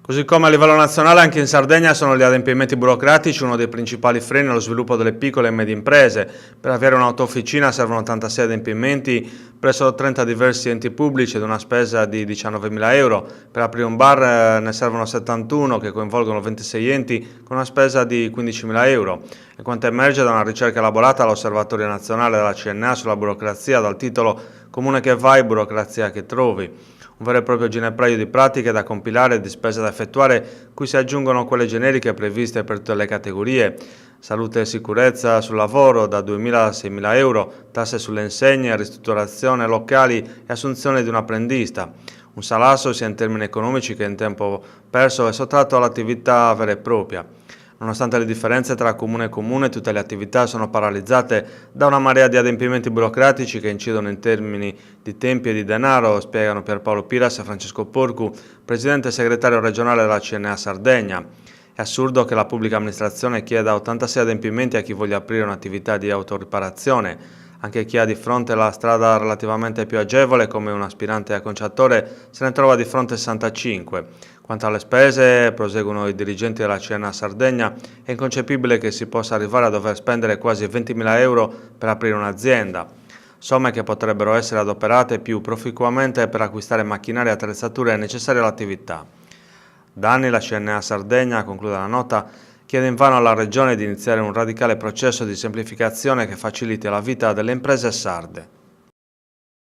Così come a livello nazionale, anche in Sardegna sono gli adempimenti burocratici uno dei principali freni allo sviluppo delle piccole e medie imprese. Per avere un'autofficina servono 86 adempimenti presso 30 diversi enti pubblici ed una spesa di 19.000 euro. Per aprire un bar ne servono 71 che coinvolgono 26 enti con una spesa di 15.000 euro. E quanto emerge da una ricerca elaborata all'Osservatorio Nazionale della CNA sulla burocrazia dal titolo Comune che vai, burocrazia che trovi. Un vero e proprio ginepraio di pratiche da compilare e di spese da effettuare, cui si aggiungono quelle generiche previste per tutte le categorie: salute e sicurezza sul lavoro da 2.000 a 6.000 euro, tasse sulle insegne, ristrutturazione locali e assunzione di un apprendista. Un salasso sia in termini economici che in tempo perso e sottratto all'attività vera e propria. Nonostante le differenze tra comune e comune, tutte le attività sono paralizzate da una marea di adempimenti burocratici che incidono in termini di tempi e di denaro, spiegano Pierpaolo Piras e Francesco Porcu, presidente e segretario regionale della CNA Sardegna. È assurdo che la pubblica amministrazione chieda 86 adempimenti a chi voglia aprire un'attività di autoriparazione. Anche chi ha di fronte la strada relativamente più agevole, come un aspirante acconciatore, se ne trova di fronte 65. Quanto alle spese, proseguono i dirigenti della CNA Sardegna, è inconcepibile che si possa arrivare a dover spendere quasi 20.000 euro per aprire un'azienda. Somme che potrebbero essere adoperate più proficuamente per acquistare macchinari e attrezzature necessarie all'attività. Da anni la CNA Sardegna, conclude la nota, chiede invano alla Regione di iniziare un radicale processo di semplificazione che faciliti la vita delle imprese sarde.